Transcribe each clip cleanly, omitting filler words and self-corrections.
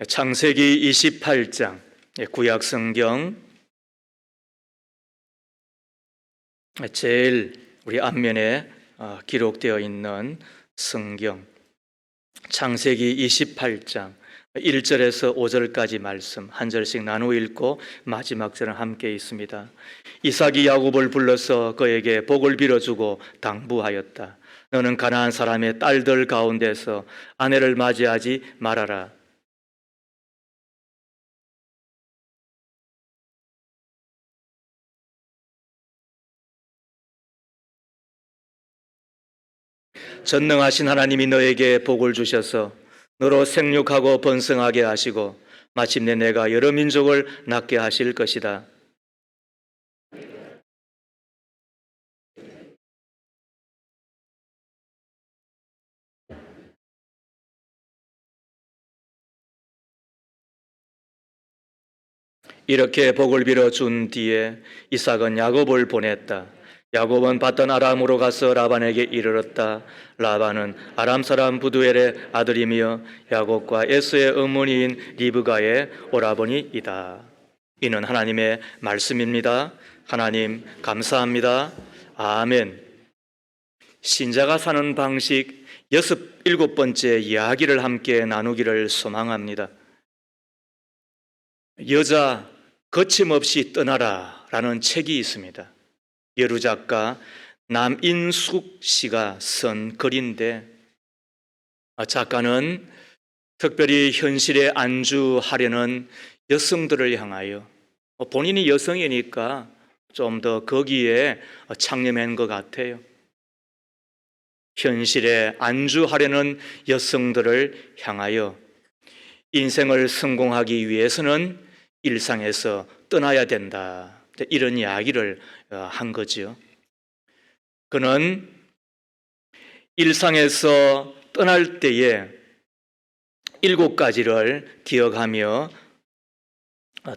창세기 28장 구약 성경 제일 우리 앞면에 기록되어 있는 성경 창세기 28장 1절에서 5절까지 말씀 한 절씩 나누어 읽고 마지막 절은 함께 있습니다. 이삭이 야곱을 불러서 그에게 복을 빌어주고 당부하였다. 너는 가나안 사람의 딸들 가운데서 아내를 맞이하지 말아라. 전능하신 하나님이 너에게 복을 주셔서 너로 생육하고 번성하게 하시고 마침내 내가 여러 민족을 낳게 하실 것이다. 이렇게 복을 빌어 준 뒤에 이삭은 야곱을 보냈다. 야곱은 받던 아람으로 가서 라반에게 이르렀다. 라반은 아람 사람 부두엘의 아들이며 야곱과 에서의 어머니인 리브가의 오라버니이다. 이는 하나님의 말씀입니다. 하나님 감사합니다. 아멘. 신자가 사는 방식 7번째 이야기를 함께 나누기를 소망합니다. 여자 거침없이 떠나라 라는 책이 있습니다. 여류 작가 남인숙 씨가 쓴 글인데 작가는 특별히 현실에 안주하려는 여성들을 향하여 본인이 여성이니까 좀 더 거기에 창념한 것 같아요. 현실에 안주하려는 여성들을 향하여 인생을 성공하기 위해서는 일상에서 떠나야 된다. 이런 이야기를 한 거죠. 그는 일상에서 떠날 때에 7가지를 기억하며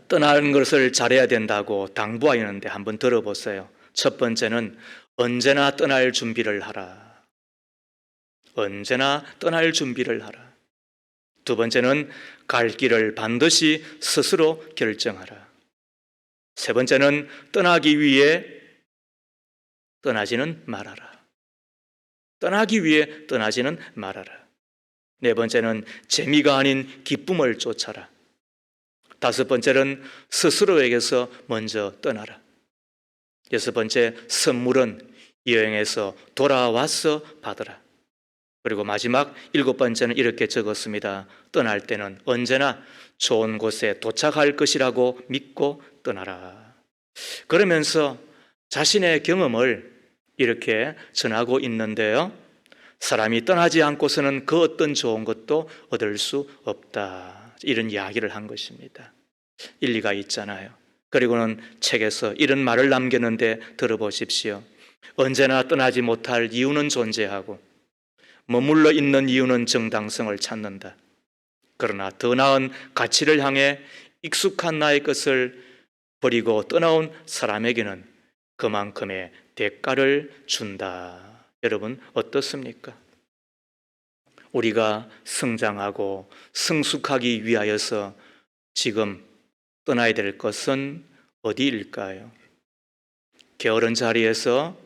떠나는 것을 잘해야 된다고 당부하였는데 한번 들어보세요. 첫 번째는 언제나 떠날 준비를 하라. 언제나 떠날 준비를 하라. 두 번째는 갈 길을 반드시 스스로 결정하라. 세 번째는 떠나기 위해 떠나지는 말아라. 떠나기 위해 떠나지는 말아라. 네 번째는 재미가 아닌 기쁨을 쫓아라. 다섯 번째는 스스로에게서 먼저 떠나라. 여섯 번째, 선물은 여행에서 돌아와서 받으라. 그리고 마지막 7번째는 이렇게 적었습니다. 떠날 때는 언제나 좋은 곳에 도착할 것이라고 믿고 떠나라. 그러면서 자신의 경험을 이렇게 전하고 있는데요. 사람이 떠나지 않고서는 그 어떤 좋은 것도 얻을 수 없다. 이런 이야기를 한 것입니다. 일리가 있잖아요. 그리고는 책에서 이런 말을 남겼는데 들어보십시오. 언제나 떠나지 못할 이유는 존재하고 머물러 있는 이유는 정당성을 찾는다. 그러나 더 나은 가치를 향해 익숙한 나의 것을 버리고 떠나온 사람에게는 그만큼의 대가를 준다. 여러분 어떻습니까? 우리가 성장하고 성숙하기 위하여서 지금 떠나야 될 것은 어디일까요? 게으른 자리에서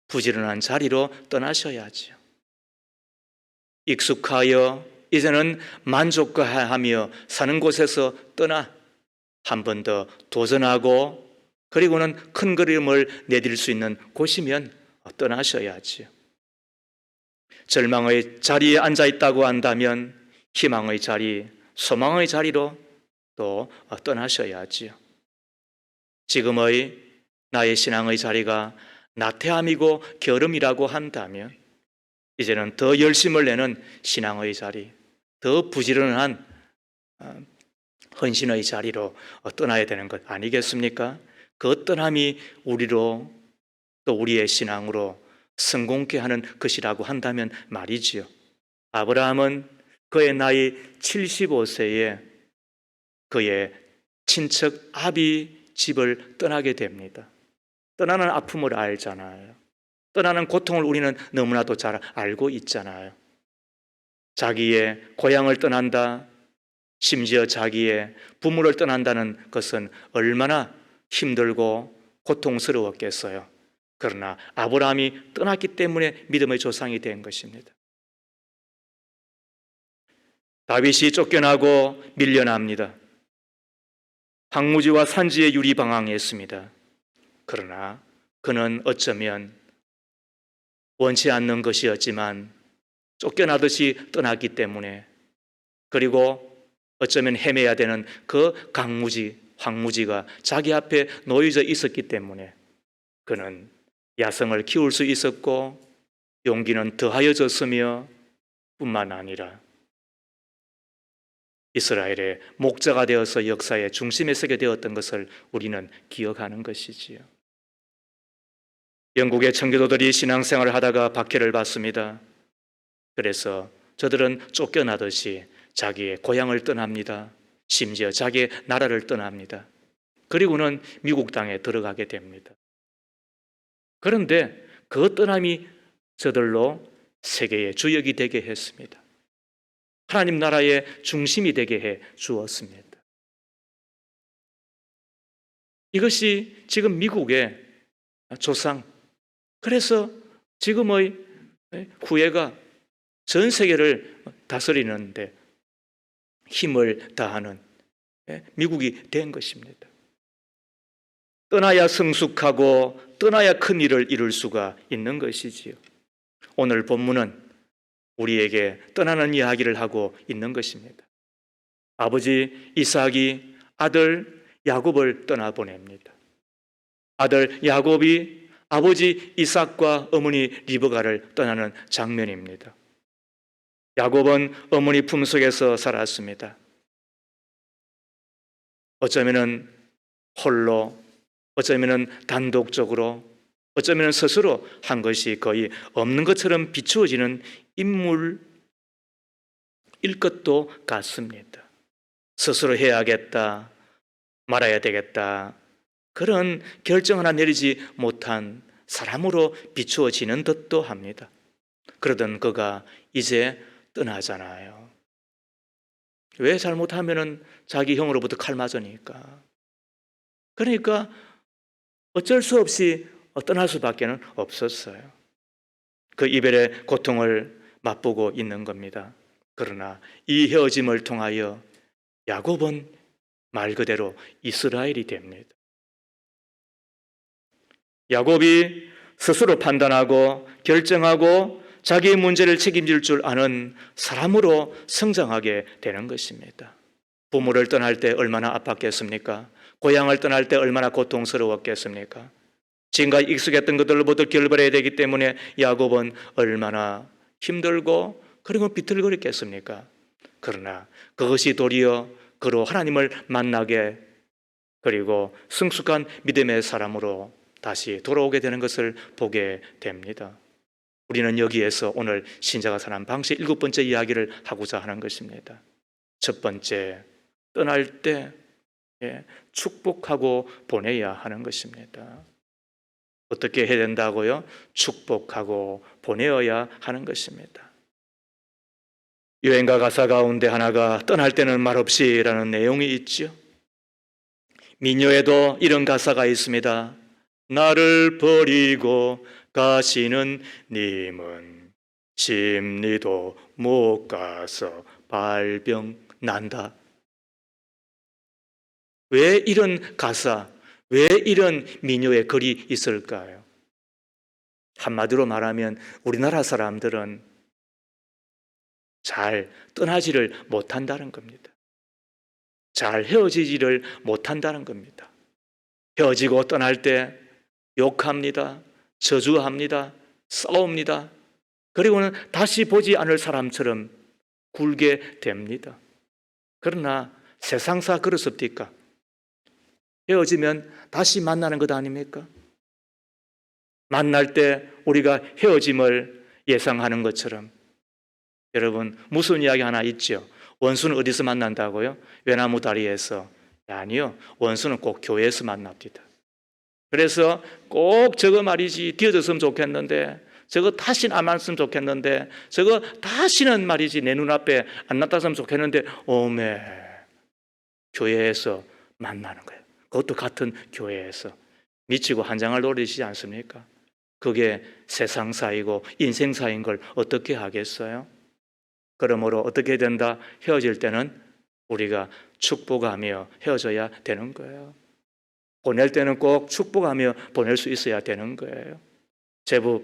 부지런한 자리로 떠나셔야죠. 익숙하여 이제는 만족하며 사는 곳에서 떠나 한 번 더 도전하고 그리고는 큰 그림을 내딜 수 있는 곳이면 떠나셔야지요. 절망의 자리에 앉아 있다고 한다면 희망의 자리, 소망의 자리로 또 떠나셔야지요. 지금의 나의 신앙의 자리가 나태함이고 게으름이라고 한다면 이제는 더 열심을 내는 신앙의 자리, 더 부지런한 헌신의 자리로 떠나야 되는 것 아니겠습니까? 그 떠남이 우리로 또 우리의 신앙으로 성공케 하는 것이라고 한다면 말이지요. 아브라함은 그의 나이 75세에 그의 친척 아비 집을 떠나게 됩니다. 떠나는 아픔을 알잖아요. 떠나는 고통을 우리는 너무나도 잘 알고 있잖아요. 자기의 고향을 떠난다. 심지어 자기의 부모를 떠난다는 것은 얼마나 힘들고 고통스러웠겠어요. 그러나 아브라함이 떠났기 때문에 믿음의 조상이 된 것입니다. 다윗이 쫓겨나고 밀려납니다. 황무지와 산지에 유리방황했습니다. 그러나 그는 어쩌면 원치 않는 것이었지만 쫓겨나듯이 떠났기 때문에, 그리고 어쩌면 헤매야 되는 그 황무지가 자기 앞에 놓여져 있었기 때문에 그는 야성을 키울 수 있었고 용기는 더하여졌으며 뿐만 아니라 이스라엘의 목자가 되어서 역사의 중심에 서게 되었던 것을 우리는 기억하는 것이지요. 영국의 청교도들이 신앙생활을 하다가 박해를 받습니다. 그래서 저들은 쫓겨나듯이 자기의 고향을 떠납니다. 심지어 자기의 나라를 떠납니다. 그리고는 미국 땅에 들어가게 됩니다. 그런데 그 떠남이 저들로 세계의 주역이 되게 했습니다. 하나님 나라의 중심이 되게 해 주었습니다. 이것이 지금 미국의 조상, 그래서 지금의 후예가 전 세계를 다스리는데 힘을 다하는 미국이 된 것입니다. 떠나야 성숙하고 떠나야 큰 일을 이룰 수가 있는 것이지요. 오늘 본문은 우리에게 떠나는 이야기를 하고 있는 것입니다. 아버지 이삭이 아들 야곱을 떠나보냅니다. 아들 야곱이 아버지 이삭과 어머니 리브가를 떠나는 장면입니다. 야곱은 어머니 품속에서 살았습니다. 어쩌면은 홀로, 어쩌면은 단독적으로, 어쩌면 스스로 한 것이 거의 없는 것처럼 비추어지는 인물일 것도 같습니다. 스스로 해야겠다, 말아야 되겠다, 그런 결정 하나 내리지 못한 사람으로 비추어지는 듯도 합니다. 그러던 그가 이제 떠나잖아요. 왜 잘못하면은 자기 형으로부터 칼 맞으니까. 그러니까 어쩔 수 없이 떠날 수밖에 없었어요. 그 이별의 고통을 맛보고 있는 겁니다. 그러나 이 헤어짐을 통하여 야곱은 말 그대로 이스라엘이 됩니다. 야곱이 스스로 판단하고 결정하고 자기의 문제를 책임질 줄 아는 사람으로 성장하게 되는 것입니다. 부모를 떠날 때 얼마나 아팠겠습니까? 고향을 떠날 때 얼마나 고통스러웠겠습니까? 지금까지 익숙했던 것들로부터 결별해야 되기 때문에 야곱은 얼마나 힘들고 그리고 비틀거렸겠습니까? 그러나 그것이 도리어 그로 하나님을 만나게, 그리고 성숙한 믿음의 사람으로 다시 돌아오게 되는 것을 보게 됩니다. 우리는 여기에서 오늘 신자가 사는 방식 7번째 이야기를 하고자 하는 것입니다. 첫 번째, 떠날 때 축복하고 보내야 하는 것입니다. 어떻게 해야 된다고요? 축복하고 보내어야 하는 것입니다. 유행가 가사 가운데 하나가 떠날 때는 말없이라는 내용이 있죠. 민요에도 이런 가사가 있습니다. 나를 버리고 가시는 님은 심리도 못 가서 발병 난다. 왜 이런 가사, 왜 이런 민요의 글이 있을까요? 한마디로 말하면 우리나라 사람들은 잘 떠나지를 못한다는 겁니다. 잘 헤어지지를 못한다는 겁니다. 헤어지고 떠날 때 욕합니다. 저주합니다. 싸웁니다. 그리고는 다시 보지 않을 사람처럼 굴게 됩니다. 그러나 세상사 그렇습니까? 헤어지면 다시 만나는 것 아닙니까? 만날 때 우리가 헤어짐을 예상하는 것처럼, 여러분 무슨 이야기 하나 있죠? 원수는 어디서 만난다고요? 외나무 다리에서. 아니요, 원수는 꼭 교회에서 만납니다. 그래서 꼭 저거 말이지 뒤어졌으면 좋겠는데, 저거 다시는 안 왔으면 좋겠는데, 저거 다시는 말이지 내 눈앞에 안 나타났으면 좋겠는데, 오메 교회에서 만나는 거예요. 그것도 같은 교회에서. 미치고 한 장을 노리시지 않습니까? 그게 세상 사이고 인생 사이인 걸 어떻게 하겠어요? 그러므로 어떻게 된다? 헤어질 때는 우리가 축복하며 헤어져야 되는 거예요. 보낼 때는 꼭 축복하며 보낼 수 있어야 되는 거예요. 제부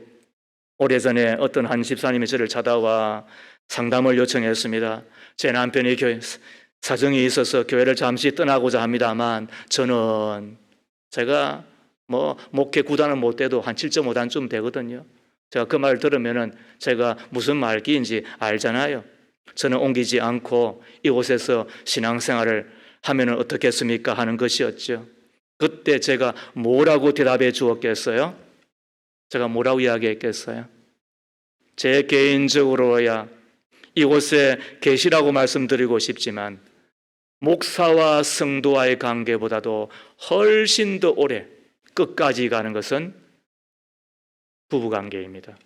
오래전에 어떤 한 집사님이 저를 찾아와 상담을 요청했습니다. 제 남편이 사정이 있어서 교회를 잠시 떠나고자 합니다만 저는 제가 목회 구단은 못 돼도 한 7.5단쯤 되거든요. 제가 그 말을 들으면은 제가 무슨 말기인지 알잖아요. 저는 옮기지 않고 이곳에서 신앙생활을 하면은 어떻겠습니까? 하는 것이었죠. 그때 제가 뭐라고 대답해 주었겠어요? 제가 뭐라고 이야기했겠어요? 제 개인적으로야 이곳에 계시라고 말씀드리고 싶지만 목사와 성도와의 관계보다도 훨씬 더 오래 끝까지 가는 것은 부부관계입니다.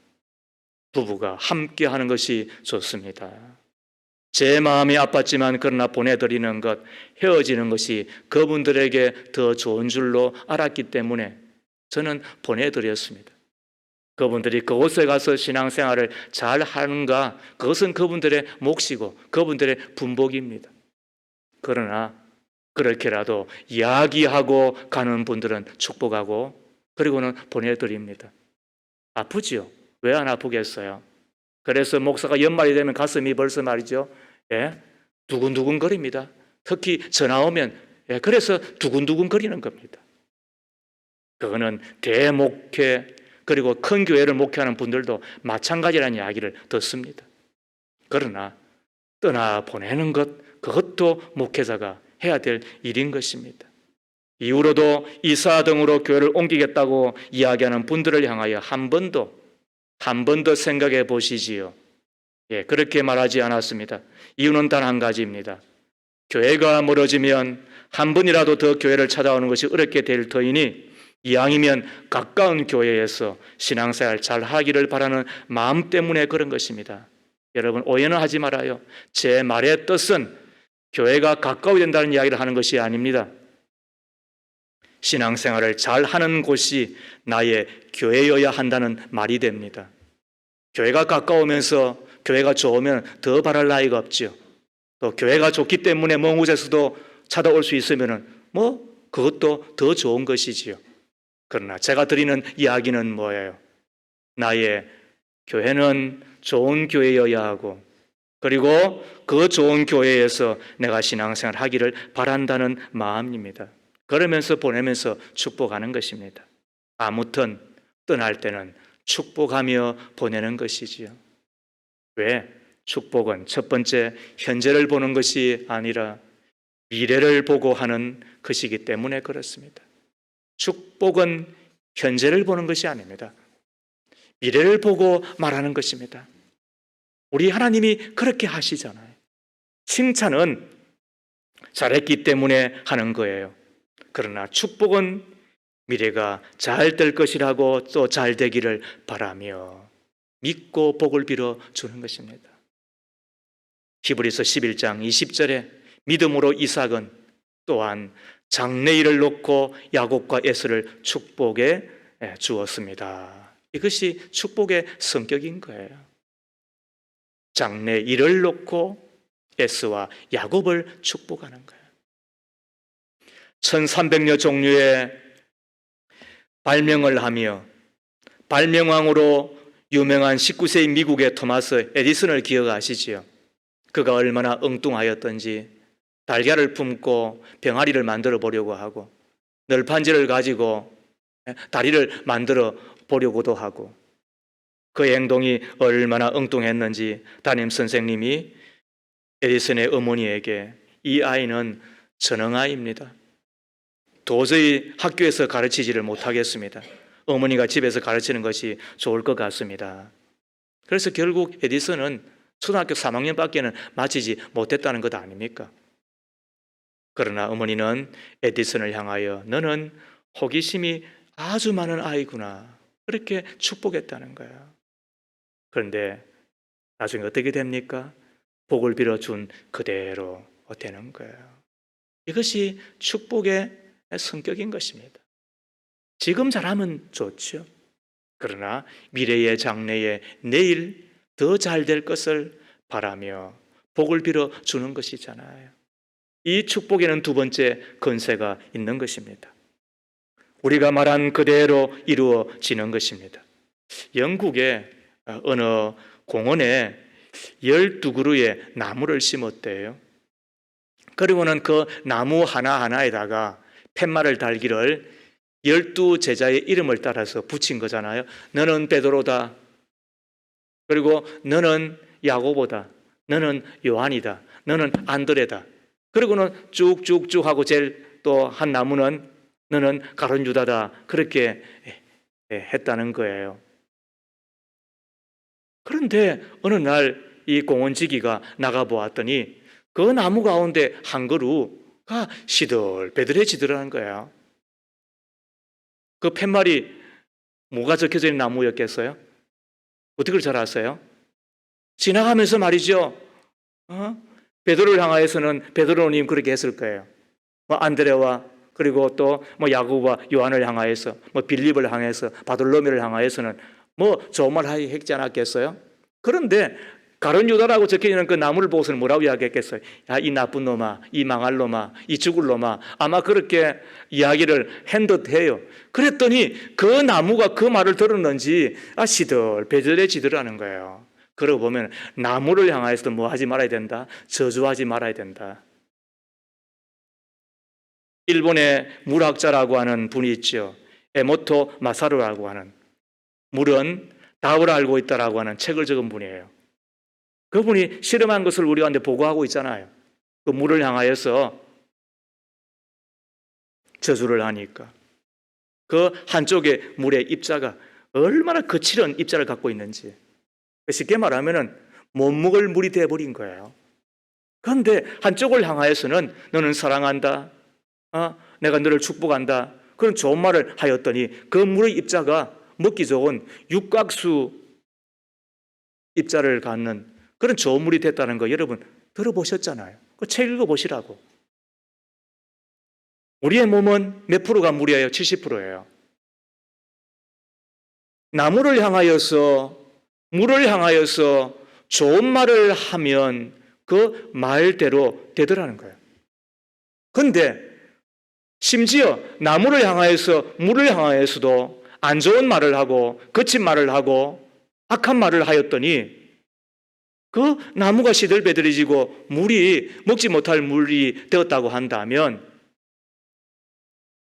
부부가 함께 하는 것이 좋습니다. 제 마음이 아팠지만 그러나 보내드리는 것, 헤어지는 것이 그분들에게 더 좋은 줄로 알았기 때문에 저는 보내드렸습니다. 그분들이 그곳에 가서 신앙생활을 잘 하는가, 그것은 그분들의 몫이고 그분들의 분복입니다. 그러나 그렇게라도 이야기하고 가는 분들은 축복하고 그리고는 보내드립니다. 아프지요? 왜 안 아프겠어요? 그래서 목사가 연말이 되면 가슴이 벌써 말이죠. 두근두근 거립니다. 특히 전화 오면 그래서 두근두근 거리는 겁니다. 그거는 대목회 그리고 큰 교회를 목회하는 분들도 마찬가지라는 이야기를 듣습니다. 그러나 떠나보내는 것, 그것도 목회자가 해야 될 일인 것입니다. 이후로도 이사 등으로 교회를 옮기겠다고 이야기하는 분들을 향하여 한 번 더 생각해 보시지요. 그렇게 말하지 않았습니다. 이유는 단 한 가지입니다. 교회가 멀어지면 한 번이라도 더 교회를 찾아오는 것이 어렵게 될 터이니 이왕이면 가까운 교회에서 신앙생활 잘 하기를 바라는 마음 때문에 그런 것입니다. 여러분 오해는 하지 말아요. 제 말의 뜻은 교회가 가까워야 된다는 이야기를 하는 것이 아닙니다. 신앙생활을 잘 하는 곳이 나의 교회여야 한다는 말이 됩니다. 교회가 가까우면서 교회가 좋으면 더 바랄 나위가 없죠. 또 교회가 좋기 때문에 먼 곳에서도 찾아올 수 있으면 그것도 더 좋은 것이지요. 그러나 제가 드리는 이야기는 뭐예요? 나의 교회는 좋은 교회여야 하고 그리고 그 좋은 교회에서 내가 신앙생활 하기를 바란다는 마음입니다. 그러면서 보내면서 축복하는 것입니다. 아무튼 떠날 때는 축복하며 보내는 것이지요. 왜? 축복은 첫 번째 현재를 보는 것이 아니라 미래를 보고 하는 것이기 때문에 그렇습니다. 축복은 현재를 보는 것이 아닙니다. 미래를 보고 말하는 것입니다. 우리 하나님이 그렇게 하시잖아요. 칭찬은 잘했기 때문에 하는 거예요. 그러나 축복은 미래가 잘 될 것이라고 또 잘 되기를 바라며 믿고 복을 빌어 주는 것입니다. 히브리서 11장 20절에 믿음으로 이삭은 또한 장래일을 놓고 야곱과 에서를 축복해 주었습니다. 이것이 축복의 성격인 거예요. 장래일을 놓고 에서와 야곱을 축복하는 거예요. 1300여 종류의 발명을 하며 발명왕으로 유명한 19세기 미국의 토마스 에디슨을 기억하시지요? 그가 얼마나 엉뚱하였던지 달걀을 품고 병아리를 만들어 보려고 하고 널판지를 가지고 다리를 만들어 보려고도 하고 그 행동이 얼마나 엉뚱했는지 담임 선생님이 에디슨의 어머니에게 이 아이는 전능아이입니다. 도저히 학교에서 가르치지를 못하겠습니다. 어머니가 집에서 가르치는 것이 좋을 것 같습니다. 그래서 결국 에디슨은 초등학교 3학년밖에는 마치지 못했다는 것 아닙니까? 그러나 어머니는 에디슨을 향하여 너는 호기심이 아주 많은 아이구나 그렇게 축복했다는 거예요. 그런데 나중에 어떻게 됩니까? 복을 빌어준 그대로 되는 거예요. 이것이 축복의 성격인 것입니다. 지금 잘하면 좋죠. 그러나 미래의 장래에 내일 더 잘 될 것을 바라며 복을 빌어 주는 것이잖아요. 이 축복에는 두 번째 건세가 있는 것입니다. 우리가 말한 그대로 이루어지는 것입니다. 영국의 어느 공원에 12그루의 나무를 심었대요. 그리고는 그 나무 하나하나에다가 팻말을 달기를 12제자의 이름을 따라서 붙인 거잖아요. 너는 베드로다. 그리고 너는 야고보다. 너는 요한이다. 너는 안드레다. 그리고는 쭉쭉쭉 하고 제일 또 한 나무는 너는 가룟 유다다. 그렇게 했다는 거예요. 그런데 어느 날 이 공원지기가 나가보았더니 그 나무 가운데 한 그루가 시들베들해지더라는 거예요. 그 팻말이 뭐가 적혀져 있는 나무였겠어요? 어떻게 잘 아세요? 지나가면서 말이죠. 베드로를 향하여서는 베드로님 그렇게 했을 거예요. 뭐 안드레와 그리고 또 뭐 야고보와 요한을 향하여서 뭐 빌립을 향해서 바돌로메를 향하여서는 뭐 좋은 말 했지 않았겠어요? 그런데 가룟 유다라고 적혀 있는 그 나무를 보고서는 뭐라고 이야기했겠어요? 야, 이 나쁜 놈아, 이 망할 놈아, 이 죽을 놈아. 아마 그렇게 이야기를 한 듯해요. 그랬더니 그 나무가 그 말을 들었는지 시들베들해지더라는 거예요. 그러고 보면 나무를 향하여서도 뭐 하지 말아야 된다? 저주하지 말아야 된다. 일본의 물학자라고 하는 분이 있죠. 에모토 마사루라고 하는, 물은 답을 알고 있다라고 하는 책을 적은 분이에요. 그분이 실험한 것을 우리한테 보고하고 있잖아요. 그 물을 향하여서 저주를 하니까 그 한쪽의 물의 입자가 얼마나 거칠은 입자를 갖고 있는지, 쉽게 말하면 못 먹을 물이 되어버린 거예요. 그런데 한쪽을 향하여서는 너는 사랑한다, 내가 너를 축복한다, 그런 좋은 말을 하였더니 그 물의 입자가 먹기 좋은 육각수 입자를 갖는 그런 좋은 물이 됐다는 거 여러분 들어보셨잖아요. 그 책 읽어보시라고. 우리의 몸은 몇 프로가 물이에요? 70%예요. 나무를 향하여서, 물을 향하여서 좋은 말을 하면 그 말대로 되더라는 거예요. 그런데 심지어 나무를 향하여서, 물을 향하여서도 안 좋은 말을 하고 거친 말을 하고 악한 말을 하였더니 그 나무가 시들베들해지고 물이 먹지 못할 물이 되었다고 한다면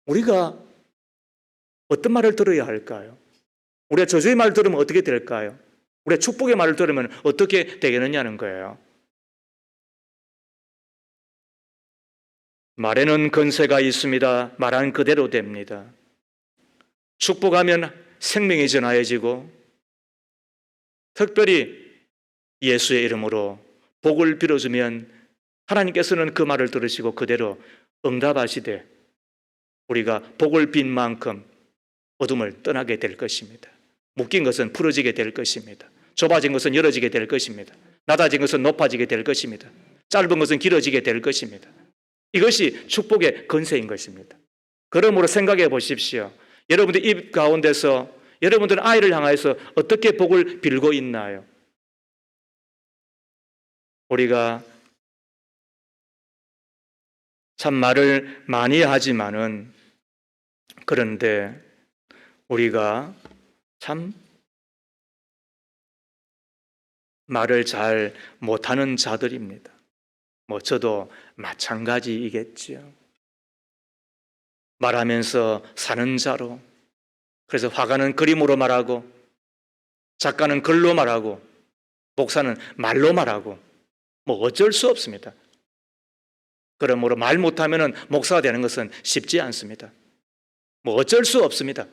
우리가 어떤 말을 들어야 할까요? 우리가 저주의 말을 들으면 어떻게 될까요? 우리가 축복의 말을 들으면 어떻게 되겠느냐는 거예요. 말에는 건세가 있습니다. 말한 그대로 됩니다. 축복하면 생명이 전하여지고 특별히 예수의 이름으로 복을 빌어주면 하나님께서는 그 말을 들으시고 그대로 응답하시되 우리가 복을 빈 만큼 어둠을 떠나게 될 것입니다. 묶인 것은 풀어지게 될 것입니다. 좁아진 것은 열어지게 될 것입니다. 낮아진 것은 높아지게 될 것입니다. 짧은 것은 길어지게 될 것입니다. 이것이 축복의 건세인 것입니다. 그러므로 생각해 보십시오. 여러분들 입 가운데서 여러분들은 아이를 향해서 어떻게 복을 빌고 있나요? 우리가 참 말을 많이 하지만은 그런데 우리가 참 말을 잘 못하는 자들입니다. 뭐 저도 마찬가지이겠지요. 말하면서 사는 자로, 그래서 화가는 그림으로 말하고 작가는 글로 말하고 목사는 말로 말하고 뭐 어쩔 수 없습니다. 그러므로 말 못하면 목사가 되는 것은 쉽지 않습니다. 뭐 어쩔 수 없습니다.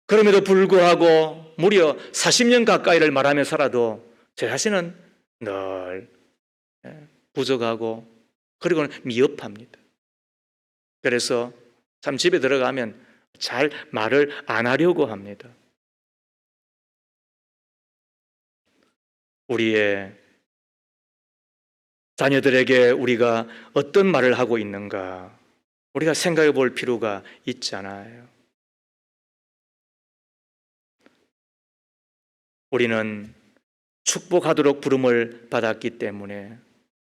그럼에도 불구하고 무려 40년 가까이를 말하며 살아도 제 자신은 늘 부족하고 그리고는 미흡합니다. 그래서 참 집에 들어가면 잘 말을 안 하려고 합니다. 우리의 자녀들에게 우리가 어떤 말을 하고 있는가 우리가 생각해 볼 필요가 있잖아요. 우리는 축복하도록 부름을 받았기 때문에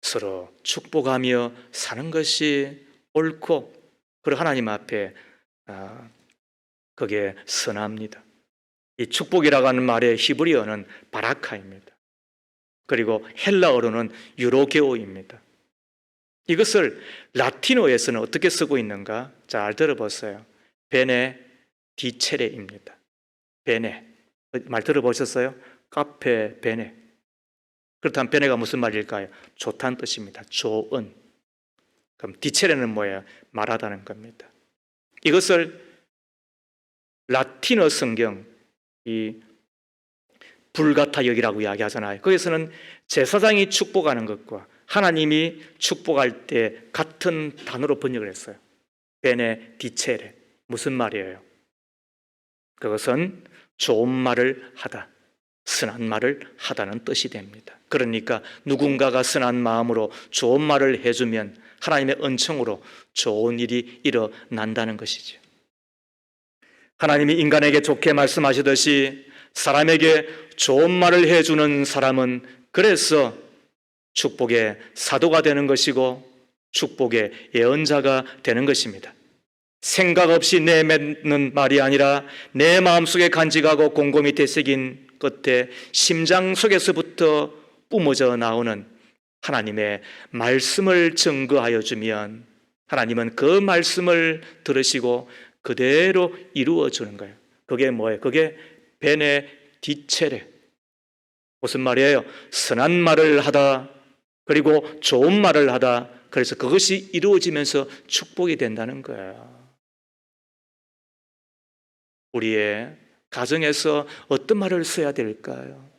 서로 축복하며 사는 것이 옳고 그리고 하나님 앞에 그게 선합니다. 이 축복이라고 하는 말의 히브리어는 바라카입니다. 그리고 헬라어로는 유로게오입니다. 이것을 라틴어에서는 어떻게 쓰고 있는가? 잘 들어보세요. 베네 디체레입니다. 베네. 말 들어보셨어요? 카페 베네. 그렇다면 베네가 무슨 말일까요? 좋다는 뜻입니다. 좋은. 그럼 디체레는 뭐예요? 말하다는 겁니다. 이것을 라틴어 성경 이 불가타역이라고 이야기하잖아요. 거기서는 제사장이 축복하는 것과 하나님이 축복할 때 같은 단어로 번역을 했어요. 베네 디체레. 무슨 말이에요? 그것은 좋은 말을 하다, 선한 말을 하다는 뜻이 됩니다. 그러니까 누군가가 선한 마음으로 좋은 말을 해주면 하나님의 은총으로 좋은 일이 일어난다는 것이죠. 하나님이 인간에게 좋게 말씀하시듯이 사람에게 좋은 말을 해주는 사람은 그래서 축복의 사도가 되는 것이고 축복의 예언자가 되는 것입니다. 생각 없이 내뱉는 말이 아니라 내 마음속에 간직하고 곰곰이 되새긴 끝에 심장 속에서부터 뿜어져 나오는 하나님의 말씀을 증거하여 주면 하나님은 그 말씀을 들으시고 그대로 이루어 주는 거예요. 그게 뭐예요? 그게 베네디체레. 무슨 말이에요? 선한 말을 하다, 그리고 좋은 말을 하다. 그래서 그것이 이루어지면서 축복이 된다는 거예요. 우리의 가정에서 어떤 말을 써야 될까요?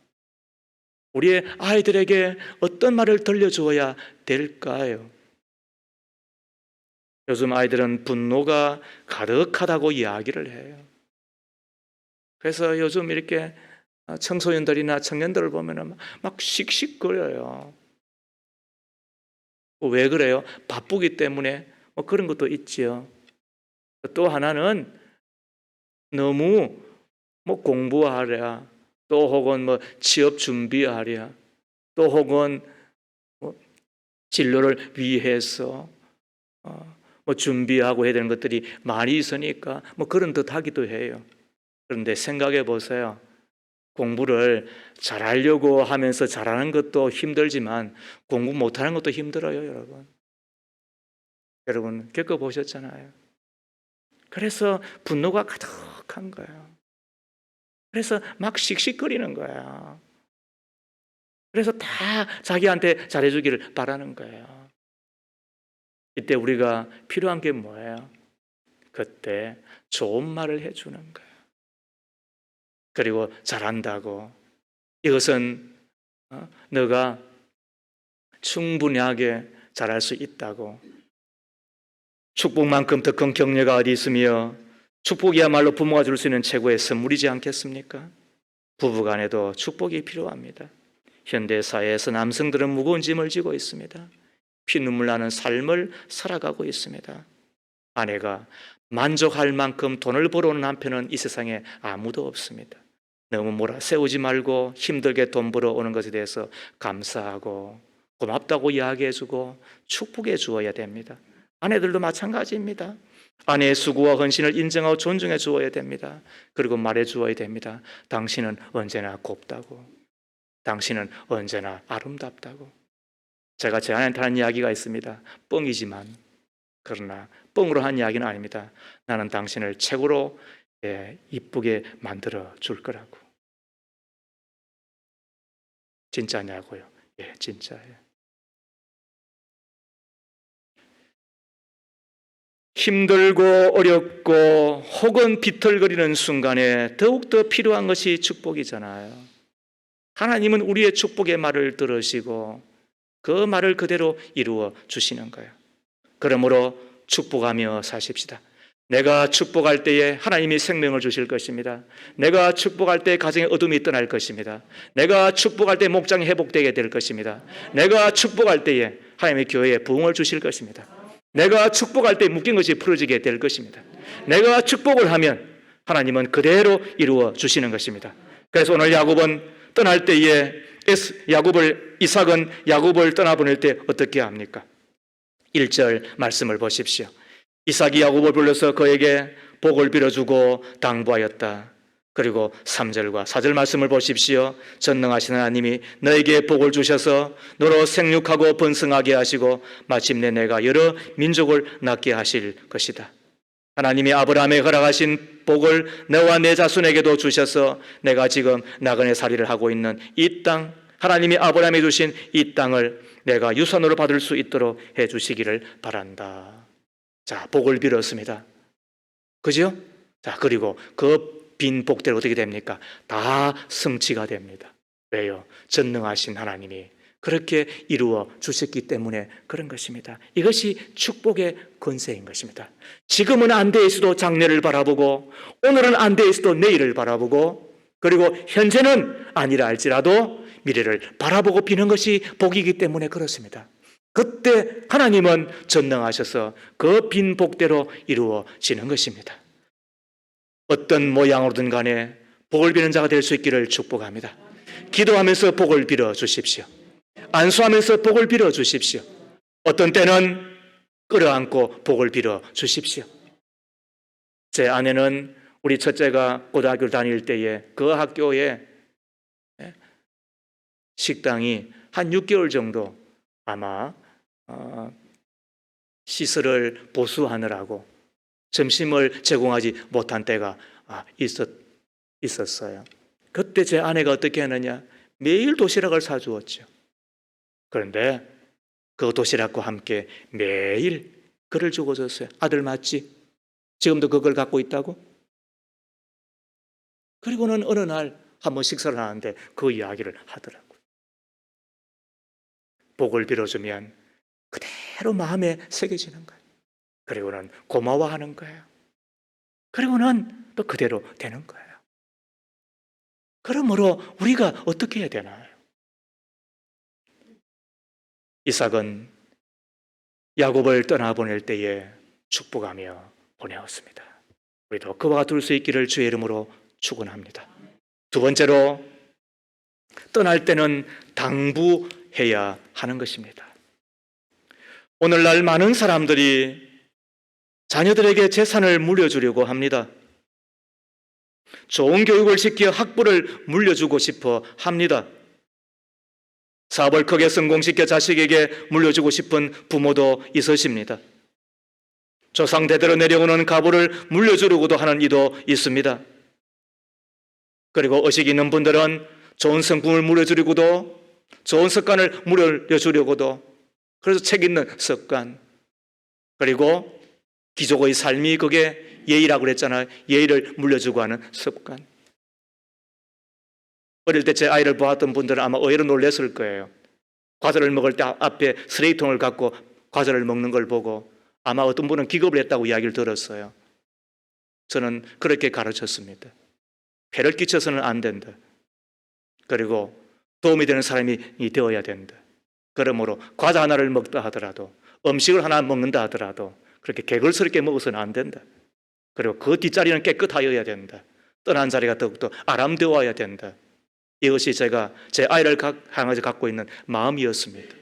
우리의 아이들에게 어떤 말을 들려주어야 될까요? 요즘 아이들은 분노가 가득하다고 이야기를 해요. 그래서 요즘 이렇게 청소년들이나 청년들을 보면 막 씩씩거려요. 왜 그래요? 바쁘기 때문에 그런 것도 있지요. 또 하나는 너무 공부하랴, 또 혹은 취업 준비하랴, 또 혹은 진로를 위해서 준비하고 해야 되는 것들이 많이 있으니까 그런 듯 하기도 해요. 그런데 생각해 보세요. 공부를 잘하려고 하면서 잘하는 것도 힘들지만 공부 못하는 것도 힘들어요, 여러분. 여러분 겪어보셨잖아요. 그래서 분노가 가득한 거예요. 그래서 막 씩씩거리는 거예요. 그래서 다 자기한테 잘해주기를 바라는 거예요. 이때 우리가 필요한 게 뭐예요? 그때 좋은 말을 해주는 거예요. 그리고 잘한다고, 이것은 너가 충분하게 잘할 수 있다고, 축복만큼 더 큰 격려가 어디 있으며 축복이야말로 부모가 줄 수 있는 최고의 선물이지 않겠습니까? 부부간에도 축복이 필요합니다. 현대사회에서 남성들은 무거운 짐을 지고 있습니다. 피눈물 나는 삶을 살아가고 있습니다. 아내가 만족할 만큼 돈을 벌어오는 남편은 이 세상에 아무도 없습니다. 너무 몰아세우지 말고 힘들게 돈 벌어오는 것에 대해서 감사하고 고맙다고 이야기해주고 축복해 주어야 됩니다. 아내들도 마찬가지입니다. 아내의 수고와 헌신을 인정하고 존중해 주어야 됩니다. 그리고 말해 주어야 됩니다. 당신은 언제나 곱다고, 당신은 언제나 아름답다고. 제가 제 아내한테 하는 이야기가 있습니다. 뻥이지만, 그러나 뻥으로 한 이야기는 아닙니다. 나는 당신을 최고로 이쁘게 만들어 줄 거라고. 진짜냐고요? 예, 진짜예요. 힘들고 어렵고 혹은 비틀거리는 순간에 더욱더 필요한 것이 축복이잖아요. 하나님은 우리의 축복의 말을 들으시고 그 말을 그대로 이루어 주시는 거예요. 그러므로 축복하며 사십시다. 내가 축복할 때에 하나님이 생명을 주실 것입니다. 내가 축복할 때 가정의 어둠이 떠날 것입니다. 내가 축복할 때 목장이 회복되게 될 것입니다. 내가 축복할 때에 하나님의 교회에 부흥을 주실 것입니다. 내가 축복할 때 묶인 것이 풀어지게 될 것입니다. 내가 축복을 하면 하나님은 그대로 이루어 주시는 것입니다. 그래서 오늘 야곱은 떠날 때에 이삭은 야곱을 떠나보낼 때 어떻게 합니까? 1절 말씀을 보십시오. 이삭이 야곱을 불러서 그에게 복을 빌어주고 당부하였다. 그리고 3절과 4절 말씀을 보십시오. 전능하신 하나님이 너에게 복을 주셔서 너로 생육하고 번성하게 하시고 마침내 내가 여러 민족을 낳게 하실 것이다. 하나님이 아브라함에 허락하신 복을 너와 내 자손에게도 주셔서 내가 지금 나그네 살이를 하고 있는 이 땅, 하나님이 아브라함에 주신 이 땅을 내가 유산으로 받을 수 있도록 해 주시기를 바란다. 자, 복을 빌었습니다. 그죠? 자, 그리고 그 빈 복대로 어떻게 됩니까? 다 성취가 됩니다. 왜요? 전능하신 하나님이 그렇게 이루어 주셨기 때문에 그런 것입니다. 이것이 축복의 권세인 것입니다. 지금은 안 돼 있어도 장래를 바라보고, 오늘은 안 돼 있어도 내일을 바라보고, 그리고 현재는 아니라 할지라도 미래를 바라보고 비는 것이 복이기 때문에 그렇습니다. 그때 하나님은 전능하셔서 그 빈 복대로 이루어지는 것입니다. 어떤 모양으로든 간에 복을 비는 자가 될 수 있기를 축복합니다. 기도하면서 복을 빌어 주십시오. 안수하면서 복을 빌어 주십시오. 어떤 때는 끌어안고 복을 빌어 주십시오. 제 아내는 우리 첫째가 고등학교를 다닐 때에 그 학교에 식당이 한 6개월 정도 아마 시설을 보수하느라고 점심을 제공하지 못한 때가 있었어요. 그때 제 아내가 어떻게 하느냐, 매일 도시락을 사주었죠. 그런데 그 도시락과 함께 매일 글을 적어줬어요. 아들 맞지? 지금도 그걸 갖고 있다고? 그리고는 어느 날 한번 식사를 하는데 그 이야기를 하더라고요. 복을 빌어주면 그대로 마음에 새겨지는 거예요. 그리고는 고마워하는 거예요. 그리고는 또 그대로 되는 거예요. 그러므로 우리가 어떻게 해야 되나요? 이삭은 야곱을 떠나보낼 때에 축복하며 보내었습니다. 우리도 그와 같을 수 있기를 주의 이름으로 축원합니다. 두 번째로, 떠날 때는 당부해야 하는 것입니다. 오늘날 많은 사람들이 자녀들에게 재산을 물려주려고 합니다. 좋은 교육을 시켜 학부를 물려주고 싶어 합니다. 사업을 크게 성공시켜 자식에게 물려주고 싶은 부모도 있으십니다. 조상 대대로 내려오는 가부를 물려주려고도 하는 이도 있습니다. 그리고 의식 있는 분들은 좋은 성품을 물려주려고도, 좋은 습관을 물려주려고도, 그래서 책 읽는 습관, 그리고 귀족의 삶이 그게 예의라고 그랬잖아요. 예의를 물려주고 하는 습관. 어릴 때 제 아이를 보았던 분들은 아마 의외로 놀랐을 거예요. 과자를 먹을 때 앞에 쓰레기통을 갖고 과자를 먹는 걸 보고 아마 어떤 분은 기겁을 했다고 이야기를 들었어요. 저는 그렇게 가르쳤습니다. 폐를 끼쳐서는 안 된다. 그리고 도움이 되는 사람이 되어야 된다. 그러므로 과자 하나를 먹다 하더라도, 음식을 하나 먹는다 하더라도 그렇게 개걸스럽게 먹어서는 안 된다. 그리고 그 뒷자리는 깨끗하여야 된다. 떠난 자리가 더욱더 아람되어야 된다. 이것이 제가 제 아이를 향해서 갖고 있는 마음이었습니다.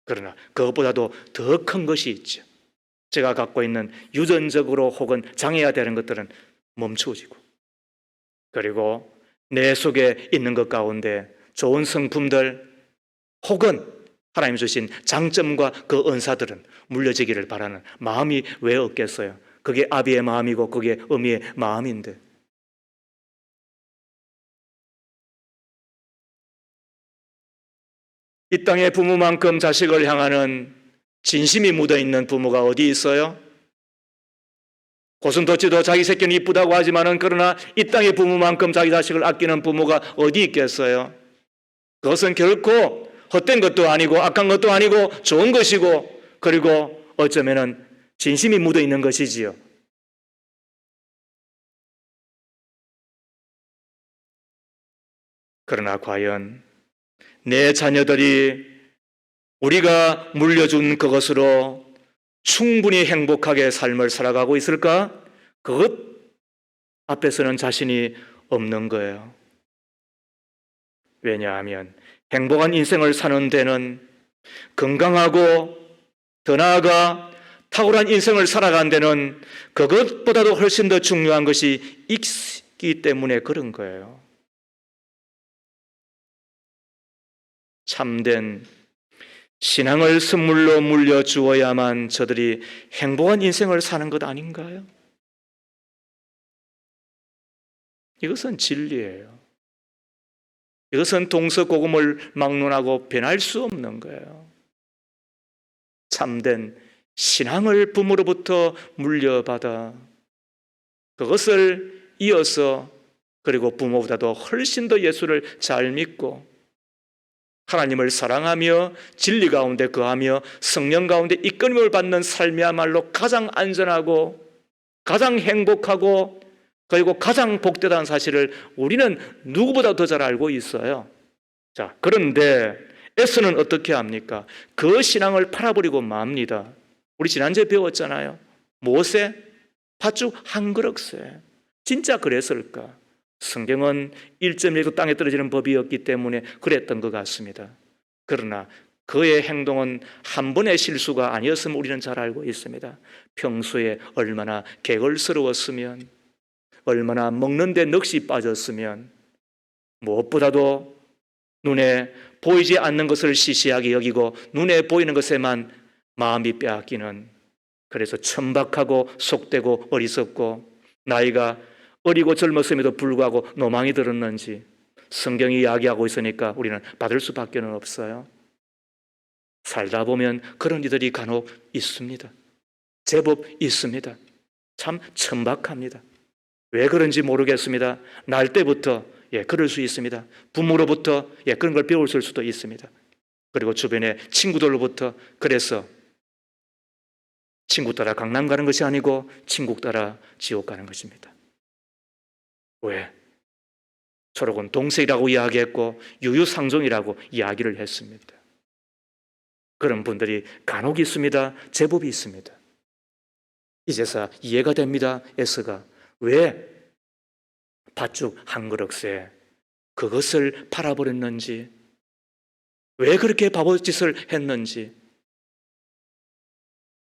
그러나 그것보다도 더 큰 것이 있죠. 제가 갖고 있는 유전적으로 혹은 장애가 되는 것들은 멈추어지고, 그리고 내 속에 있는 것 가운데 좋은 성품들 혹은 하나님 주신 장점과 그 은사들은 물려지기를 바라는 마음이 왜 없겠어요? 그게 아비의 마음이고 그게 어미의 마음인데. 이 땅의 부모만큼 자식을 향하는 진심이 묻어있는 부모가 어디 있어요? 고슴도치도 자기 새끼는 이쁘다고 하지만은 그러나 이 땅의 부모만큼 자기 자식을 아끼는 부모가 어디 있겠어요? 그것은 결코 헛된 것도 아니고 악한 것도 아니고 좋은 것이고, 그리고 어쩌면은 진심이 묻어 있는 것이지요. 그러나 과연 내 자녀들이 우리가 물려준 그것으로 충분히 행복하게 삶을 살아가고 있을까? 그것 앞에서는 자신이 없는 거예요. 왜냐하면 행복한 인생을 사는 데는 건강하고 더 나아가 탁월한 인생을 살아가는 데는 그것보다도 훨씬 더 중요한 것이 있기 때문에 그런 거예요. 참된 신앙을 선물로 물려주어야만 저들이 행복한 인생을 사는 것 아닌가요? 이것은 진리예요. 이것은 동서고금을 막론하고 변할 수 없는 거예요. 참된 신앙을 부모로부터 물려받아 그것을 이어서 그리고 부모보다도 훨씬 더 예수를 잘 믿고 하나님을 사랑하며 진리 가운데 거하며 성령 가운데 이끌림을 받는 삶이야말로 가장 안전하고 가장 행복하고 그리고 가장 복되다는 사실을 우리는 누구보다 더 잘 알고 있어요. 자, 그런데 에서는 어떻게 합니까? 그 신앙을 팔아버리고 맙니다. 우리 지난주에 배웠잖아요. 무엇에? 팥죽 한 그릇에. 진짜 그랬을까? 성경은 1.1그 땅에 떨어지는 법이었기 때문에 그랬던 것 같습니다. 그러나 그의 행동은 한 번의 실수가 아니었음을 우리는 잘 알고 있습니다. 평소에 얼마나 개걸스러웠으면, 얼마나 먹는 데 넋이 빠졌으면, 무엇보다도 눈에 보이지 않는 것을 시시하게 여기고 눈에 보이는 것에만 마음이 빼앗기는, 그래서 천박하고 속되고 어리석고 나이가 어리고 젊었음에도 불구하고 노망이 들었는지 성경이 이야기하고 있으니까 우리는 받을 수밖에 없어요. 살다 보면 그런 이들이 간혹 있습니다. 제법 있습니다. 참 천박합니다. 왜 그런지 모르겠습니다. 날 때부터 그럴 수 있습니다. 부모로부터 그런 걸 배웠을 수도 있습니다. 그리고 주변의 친구들로부터 그래서 친구 따라 강남 가는 것이 아니고 친구 따라 지옥 가는 것입니다. 왜? 초록은 동색이라고 이야기했고 유유상종이라고 이야기를 했습니다. 그런 분들이 간혹 있습니다. 제법 있습니다. 이제서 이해가 됩니다. 에서가 왜 팥죽 한 그릇에 그것을 팔아버렸는지, 왜 그렇게 바보짓을 했는지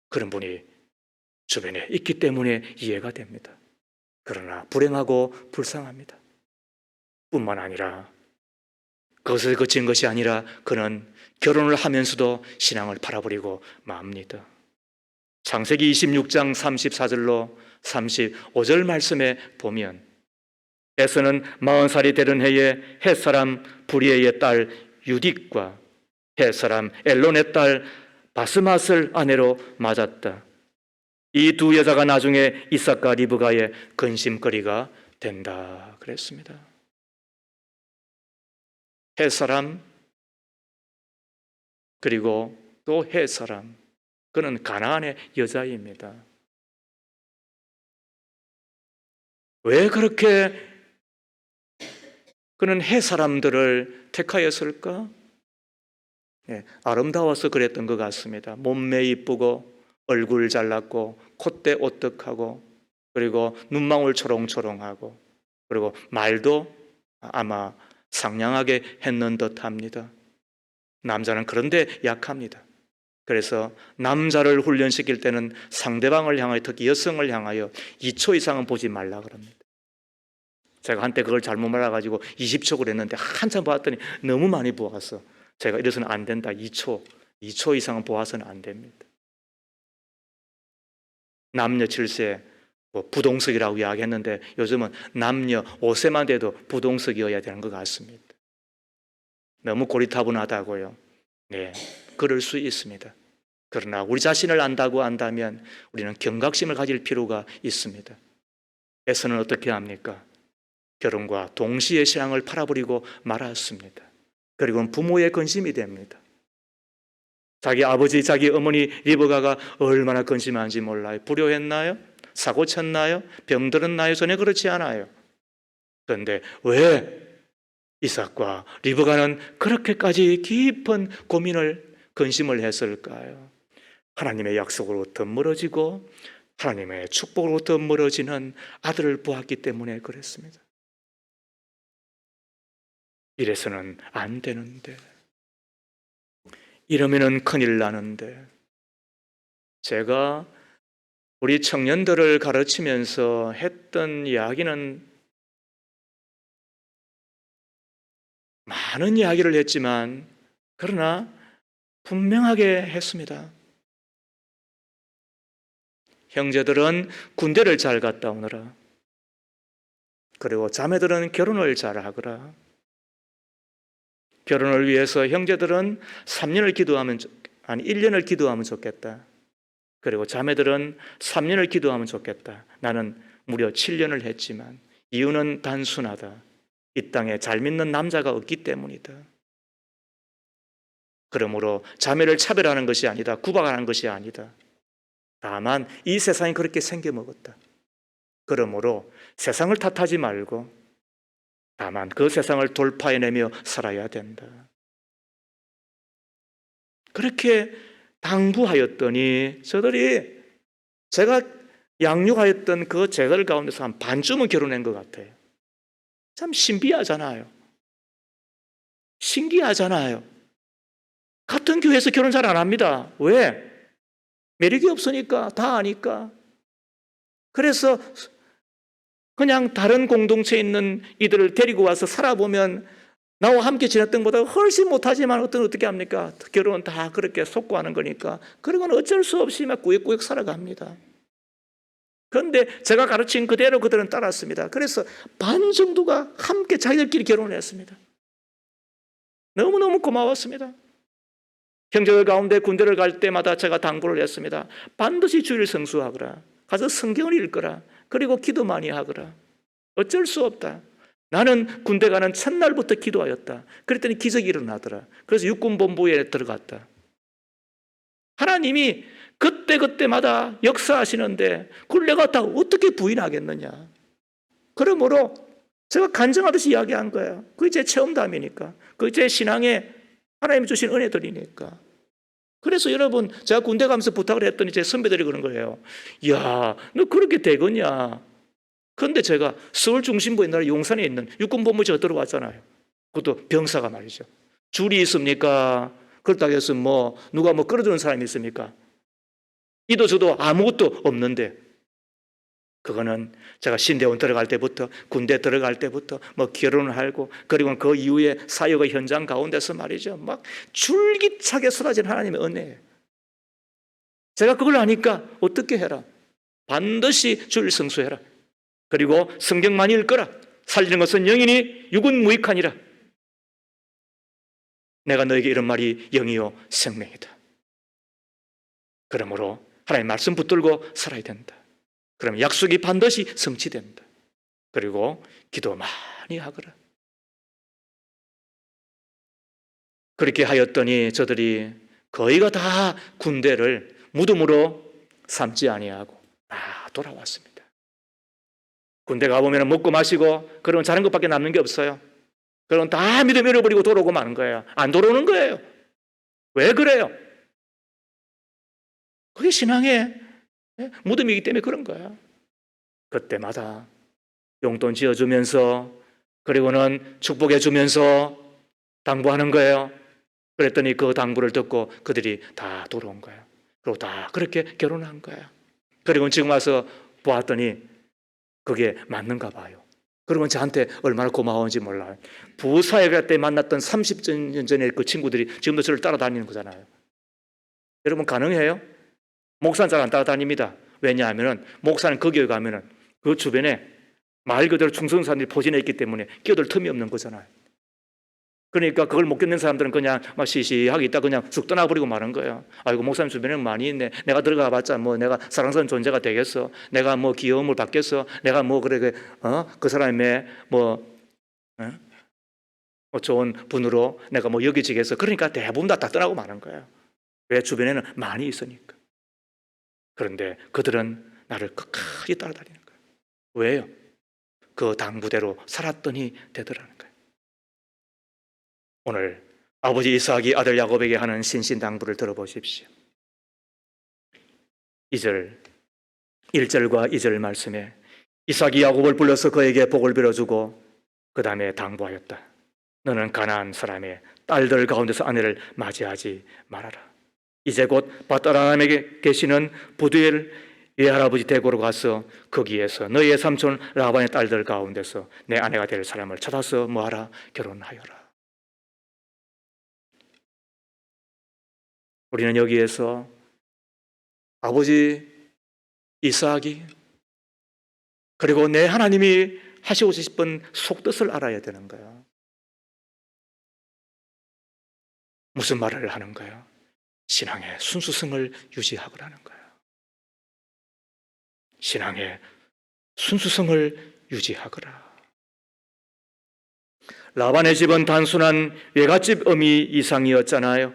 그런 분이 주변에 있기 때문에 이해가 됩니다. 그러나 불행하고 불쌍합니다. 뿐만 아니라 그것을 거친 것이 아니라 그는 결혼을 하면서도 신앙을 팔아버리고 맙니다. 창세기 26장 34절로 35절 말씀에 보면 에서는 40살이 되던 해에 헷사람 부리에의 딸 유딕과 헷사람 엘론의 딸 바스맛을 아내로 맞았다. 이 두 여자가 나중에 이삭과 리브가의 근심거리가 된다 그랬습니다. 헷사람 그리고 또 헷사람, 그는 가나안의 여자입니다. 왜 그렇게 그는 헷사람들을 택하였을까? 아름다워서 그랬던 것 같습니다. 몸매 이쁘고 얼굴 잘났고 콧대 오떡하고 그리고 눈망울 초롱초롱하고 그리고 말도 아마 상냥하게 했는 듯합니다. 남자는 그런데 약합니다. 그래서 남자를 훈련시킬 때는 상대방을 향하여, 특히 여성을 향하여 2초 이상은 보지 말라 그럽니다. 제가 한때 그걸 잘못 말아가지고 20초 그랬는데 한참 보았더니 너무 많이 보았어. 제가 이래서는 안 된다. 2초 이상은 보아서는 안 됩니다. 남녀 7세 부동석이라고 이야기했는데 요즘은 남녀 5세만 돼도 부동석이어야 되는 것 같습니다. 너무 고리타분하다고요. 네, 그럴 수 있습니다. 그러나 우리 자신을 안다고 한다면 우리는 경각심을 가질 필요가 있습니다. 에서는 어떻게 합니까? 결혼과 동시에 신앙을 팔아버리고 말았습니다. 그리고 부모의 근심이 됩니다. 자기 아버지, 자기 어머니 리브가가 얼마나 근심한지 몰라요. 불효했나요? 사고 쳤나요? 병들었나요? 전혀 그렇지 않아요. 그런데 왜 이삭과 리브가는 그렇게까지 깊은 고민을, 근심을 했을까요? 하나님의 약속으로부터 멀어지고 하나님의 축복으로부터 멀어지는 아들을 보았기 때문에 그랬습니다. 이래서는 안 되는데, 이러면은 큰일 나는데, 제가 우리 청년들을 가르치면서 했던 이야기는 많은 이야기를 했지만, 그러나 분명하게 했습니다. 형제들은 군대를 잘 갔다 오너라. 그리고 자매들은 결혼을 잘 하거라. 결혼을 위해서 형제들은 3년을 기도하면, 아니 1년을 기도하면 좋겠다. 그리고 자매들은 3년을 기도하면 좋겠다. 나는 무려 7년을 했지만 이유는 단순하다. 이 땅에 잘 믿는 남자가 없기 때문이다. 그러므로 자매를 차별하는 것이 아니다. 구박하는 것이 아니다. 다만 이 세상이 그렇게 생겨먹었다. 그러므로 세상을 탓하지 말고 다만 그 세상을 돌파해내며 살아야 된다. 그렇게 당부하였더니 저들이 제가 양육하였던 그 제자들 가운데서 한 반쯤은 결혼한 것 같아요. 참 신비하잖아요. 신기하잖아요. 같은 교회에서 결혼 잘 안 합니다. 왜? 매력이 없으니까, 다 아니까. 그래서 그냥 다른 공동체에 있는 이들을 데리고 와서 살아보면 나와 함께 지냈던 것보다 훨씬 못하지만 어떻게 합니까? 결혼은 다 그렇게 속고하는 거니까 그런 건 어쩔 수 없이 막 꾸역꾸역 살아갑니다. 그런데 제가 가르친 그대로 그들은 따랐습니다. 그래서 반 정도가 함께 자기들끼리 결혼을 했습니다. 너무너무 고마웠습니다. 형제들 가운데 군대를 갈 때마다 제가 당부를 했습니다. 반드시 주일 성수하거라. 가서 성경을 읽거라. 그리고 기도 많이 하거라. 어쩔 수 없다. 나는 군대 가는 첫날부터 기도하였다. 그랬더니 기적이 일어나더라. 그래서 육군본부에 들어갔다. 하나님이 그때그때마다 역사하시는데 그걸 내가 다 어떻게 부인하겠느냐. 그러므로 제가 간증하듯이 이야기한 거예요. 그게 제 체험담이니까. 그게 제 신앙에 하나님이 주신 은혜들이니까. 그래서 여러분, 제가 군대 가면서 부탁을 했더니 제 선배들이 그런 거예요. 야, 너 그렇게 되겠냐. 그런데 제가 서울 중심부 옛날에 용산에 있는 육군본부에 들어왔잖아요. 그것도 병사가 말이죠. 줄이 있습니까? 그렇다고 해서 누가 끌어주는 사람이 있습니까? 이도 저도 아무것도 없는데, 그거는 제가 신대원 들어갈 때부터, 군대 들어갈 때부터 결혼을 하고, 그리고 그 이후에 사역의 현장 가운데서 말이죠. 막 줄기차게 쏟아진 하나님의 은혜예요. 제가 그걸 아니까 어떻게 해라? 반드시 주일 성수해라. 그리고 성경만 읽거라. 살리는 것은 영이니 육은 무익하니라. 내가 너에게 이런 말이 영이요 생명이다. 그러므로 하나님 말씀 붙들고 살아야 된다. 그러면 약속이 반드시 성취된다. 그리고 기도 많이 하거라. 그렇게 하였더니 저들이 거의가 다 군대를 무덤으로 삼지 아니하고 다 돌아왔습니다. 군대 가보면 먹고 마시고 그러면 자는 것밖에 남는 게 없어요. 그럼 다 믿음 잃어버리고 돌아오고 마는 거예요. 안 돌아오는 거예요. 왜 그래요? 그게 신앙의 무덤이기 때문에 그런 거예요. 그때마다 용돈 지어주면서 그리고는 축복해주면서 당부하는 거예요. 그랬더니 그 당부를 듣고 그들이 다 돌아온 거예요. 그리고 다 그렇게 결혼한 거예요. 그리고 지금 와서 보았더니 그게 맞는가 봐요. 그러면 저한테 얼마나 고마운지 몰라요. 부사에 갈 때 만났던 30년 전에 그 친구들이 지금도 저를 따라다니는 거잖아요. 여러분 가능해요? 목사는 잘 안 따라다닙니다. 왜냐하면 목사는 그 교회 가면은 그 주변에 말 그대로 충성사람들이 포진해 있기 때문에 끼어들 틈이 없는 거잖아요. 그러니까 그걸 못 겪는 사람들은 그냥 막 시시하게 있다 그냥 쑥 떠나버리고 마는 거예요. 아이고 목사님 주변에는 많이 있네. 내가 들어가 봤자 내가 사랑스러운 존재가 되겠어. 내가 귀여움을 받겠어. 내가 그래 그 사람의 좋은 분으로 내가 여기지겠어. 그러니까 대부분 다 떠나고 마는 거예요. 왜? 주변에는 많이 있으니까. 그런데 그들은 나를 끝까지 따라다니는 거예요. 왜요? 그 당부대로 살았더니 되더라는 거예요. 오늘 아버지 이삭이 아들 야곱에게 하는 신신당부를 들어보십시오. 2절, 1절과 2절 말씀에 이삭이 야곱을 불러서 그에게 복을 빌어주고 그 다음에 당부하였다. 너는 가나안 사람의 딸들 가운데서 아내를 맞이하지 말아라. 이제 곧 밧다람에 계시는 부두엘 외할아버지 댁으로 가서 거기에서 너희의 삼촌 라반의 딸들 가운데서 내 아내가 될 사람을 찾아서 뭐하라? 결혼하여라. 우리는 여기에서 아버지 이삭이 그리고 내 하나님이 하시고 싶은 속뜻을 알아야 되는 거야. 무슨 말을 하는 거야? 신앙의 순수성을 유지하라는 거야. 신앙의 순수성을 유지하거라. 라반의 집은 단순한 외갓집 어미 이상이었잖아요.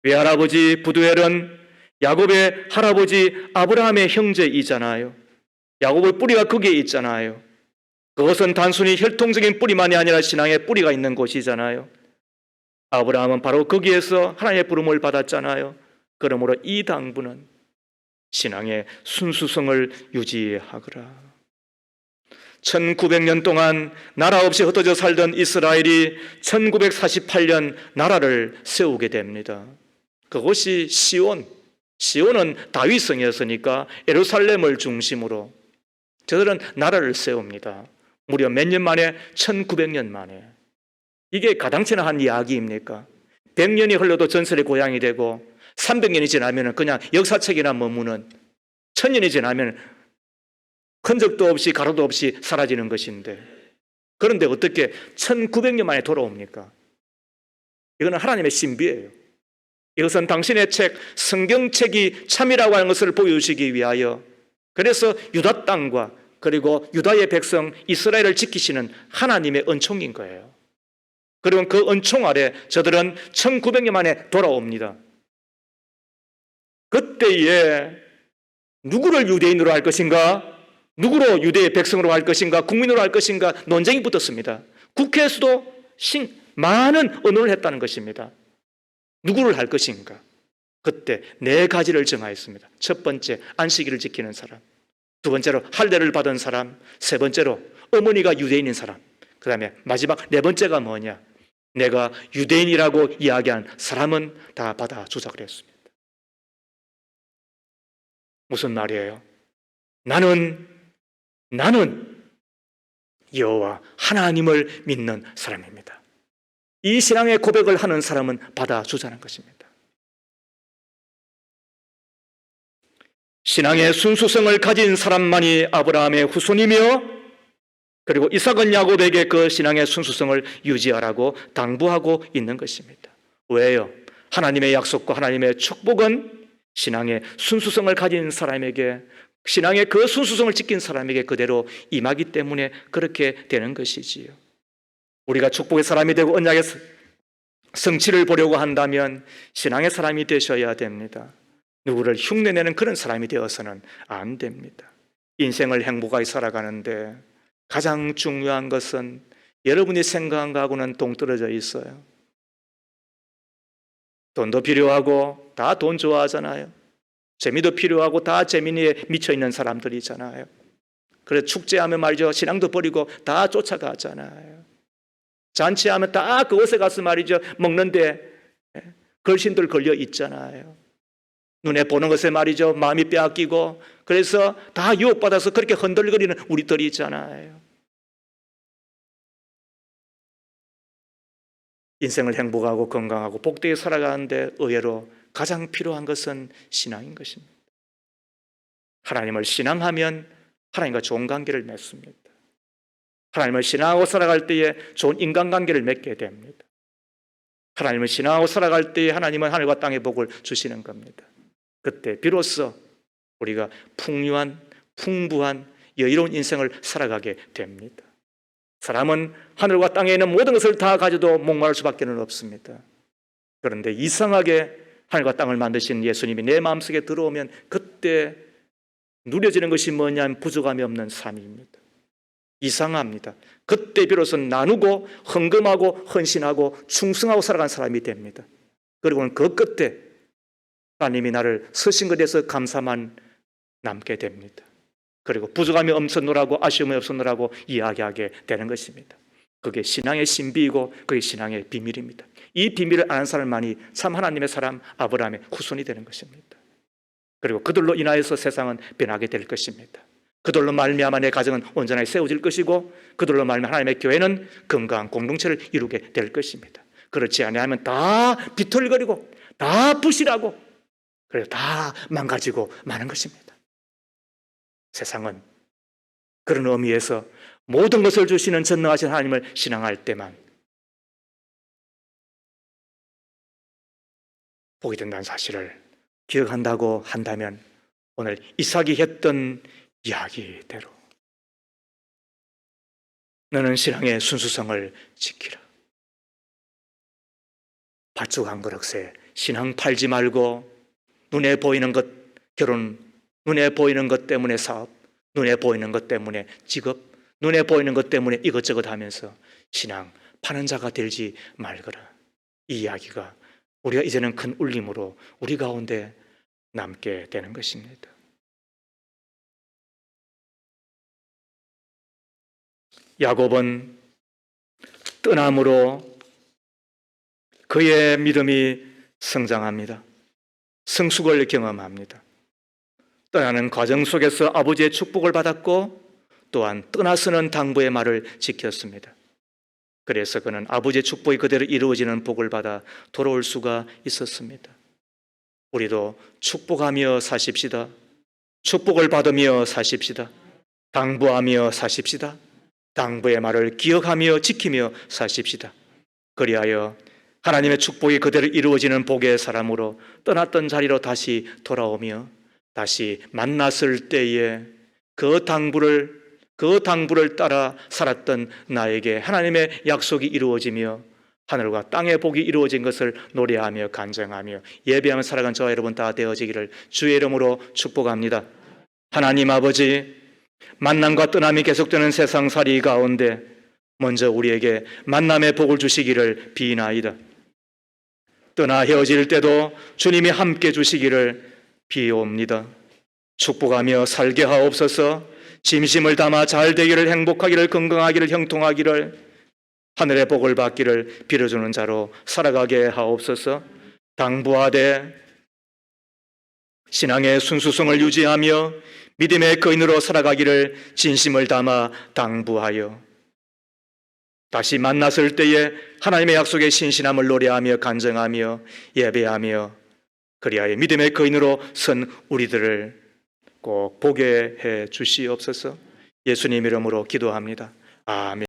외할아버지 부두엘은 야곱의 할아버지 아브라함의 형제이잖아요. 야곱의 뿌리가 거기에 있잖아요. 그것은 단순히 혈통적인 뿌리만이 아니라 신앙의 뿌리가 있는 곳이잖아요. 아브라함은 바로 거기에서 하나님의 부름을 받았잖아요. 그러므로 이 당부는 신앙의 순수성을 유지하거라. 1900년 동안 나라 없이 흩어져 살던 이스라엘이 1948년 나라를 세우게 됩니다. 그것이 시온은 다윗성이었으니까 예루살렘을 중심으로 저들은 나라를 세웁니다. 무려 몇 년 만에? 1900년 만에. 이게 가당치나 한 이야기입니까? 100년이 흘러도 전설의 고향이 되고 300년이 지나면 그냥 역사책이나 머무는, 1000년이 지나면 흔적도 없이 가루도 없이 사라지는 것인데, 그런데 어떻게 1900년 만에 돌아옵니까? 이거는 하나님의 신비예요. 이것은 당신의 책, 성경책이 참이라고 하는 것을 보여주시기 위하여, 그래서 유다 땅과 그리고 유다의 백성 이스라엘을 지키시는 하나님의 은총인 거예요. 그리고 그 은총 아래 저들은 1900년 만에 돌아옵니다. 그때에 누구를 유대인으로 할 것인가? 누구로 유대의 백성으로 할 것인가? 국민으로 할 것인가? 논쟁이 붙었습니다. 국회에서도 많은 언론을 했다는 것입니다. 누구를 할 것인가? 그때 4가지를 정하였습니다. 첫 번째, 안식일을 지키는 사람. 두 번째로, 할례를 받은 사람. 세 번째로, 어머니가 유대인인 사람. 그 다음에 마지막 4번째가 뭐냐? 내가 유대인이라고 이야기한 사람은 다 받아주자 그랬습니다. 무슨 말이에요? 나는 여호와 하나님을 믿는 사람입니다. 이 신앙의 고백을 하는 사람은 받아주자는 것입니다. 신앙의 순수성을 가진 사람만이 아브라함의 후손이며, 그리고 이삭은 야곱에게 그 신앙의 순수성을 유지하라고 당부하고 있는 것입니다. 왜요? 하나님의 약속과 하나님의 축복은 신앙의 순수성을 가진 사람에게, 신앙의 그 순수성을 지킨 사람에게 그대로 임하기 때문에 그렇게 되는 것이지요. 우리가 축복의 사람이 되고 언약의 성취를 보려고 한다면 신앙의 사람이 되셔야 됩니다. 누구를 흉내내는 그런 사람이 되어서는 안 됩니다. 인생을 행복하게 살아가는데 가장 중요한 것은 여러분이 생각한 것하고는 동떨어져 있어요. 돈도 필요하고 다 돈 좋아하잖아요. 재미도 필요하고 다 재미에 미쳐있는 사람들이잖아요. 그래서 축제하면 말이죠, 신앙도 버리고 다 쫓아가잖아요. 잔치하면 다 그곳에 가서 말이죠, 먹는데 걸신들 걸려 있잖아요. 눈에 보는 것에 말이죠, 마음이 빼앗기고, 그래서 다 유혹받아서 그렇게 흔들거리는 우리들이 있잖아요. 인생을 행복하고 건강하고 복되게 살아가는데 의외로 가장 필요한 것은 신앙인 것입니다. 하나님을 신앙하면 하나님과 좋은 관계를 맺습니다. 하나님을 신앙하고 살아갈 때에 좋은 인간관계를 맺게 됩니다. 하나님을 신앙하고 살아갈 때에 하나님은 하늘과 땅의 복을 주시는 겁니다. 그때 비로소 우리가 풍요한, 풍부한, 여유로운 인생을 살아가게 됩니다. 사람은 하늘과 땅에 있는 모든 것을 다 가져도 목마를 수밖에 없습니다. 그런데 이상하게 하늘과 땅을 만드신 예수님이 내 마음속에 들어오면 그때 누려지는 것이 뭐냐면 부족함이 없는 삶입니다. 이상합니다. 그때 비로소 나누고 헌금하고 헌신하고 충성하고 살아간 사람이 됩니다. 그리고는 그 끝에 하나님이 나를 쓰신 것에 대해서 감사만 남게 됩니다. 그리고 부족함이 없었노라고 아쉬움이 없었노라고 이야기하게 되는 것입니다. 그게 신앙의 신비이고 그게 신앙의 비밀입니다. 이 비밀을 아는 사람만이 참 하나님의 사람 아브라함의 후손이 되는 것입니다. 그리고 그들로 인하여서 세상은 변하게 될 것입니다. 그들로 말미암아 내 가정은 온전하게 세워질 것이고 그들로 말미암아 하나님의 교회는 건강한 공동체를 이루게 될 것입니다. 그렇지 아니하면 다 비틀거리고 다 부실하고 그리고 다 망가지고 마는 것입니다. 세상은 그런 의미에서 모든 것을 주시는 전능하신 하나님을 신앙할 때만 복이 된다는 사실을 기억한다고 한다면 오늘 이삭이 했던 이야기대로 너는 신앙의 순수성을 지키라. 밭죽 한 그릇에 신앙 팔지 말고 눈에 보이는 것 결혼, 눈에 보이는 것 때문에 사업, 눈에 보이는 것 때문에 직업, 눈에 보이는 것 때문에 이것저것 하면서 신앙 파는 자가 되지 말거라. 이 이야기가 우리가 이제는 큰 울림으로 우리 가운데 남게 되는 것입니다. 야곱은 떠남으로 그의 믿음이 성장합니다. 성숙을 경험합니다. 떠나는 과정 속에서 아버지의 축복을 받았고 또한 떠나서는 당부의 말을 지켰습니다. 그래서 그는 아버지의 축복이 그대로 이루어지는 복을 받아 돌아올 수가 있었습니다. 우리도 축복하며 사십시다. 축복을 받으며 사십시다. 당부하며 사십시다. 당부의 말을 기억하며 지키며 사십시다. 그리하여 하나님의 축복이 그대로 이루어지는 복의 사람으로 떠났던 자리로 다시 돌아오며 다시 만났을 때에 그 당부를 따라 살았던 나에게 하나님의 약속이 이루어지며 하늘과 땅의 복이 이루어진 것을 노래하며 간증하며 예배하며 살아간 저와 여러분 다 되어지기를 주의 이름으로 축복합니다. 하나님 아버지, 만남과 떠남이 계속되는 세상살이 가운데 먼저 우리에게 만남의 복을 주시기를 비나이다. 떠나 헤어질 때도 주님이 함께 주시기를 비옵니다. 축복하며 살게 하옵소서. 진심을 담아 잘 되기를, 행복하기를, 건강하기를, 형통하기를, 하늘의 복을 받기를 빌어주는 자로 살아가게 하옵소서. 당부하되 신앙의 순수성을 유지하며 믿음의 거인으로 살아가기를 진심을 담아 당부하여 다시 만났을 때에 하나님의 약속의 신실함을 노래하며 간증하며 예배하며 그리하여 믿음의 거인으로 선 우리들을 꼭 보게 해 주시옵소서. 예수님 이름으로 기도합니다. 아멘.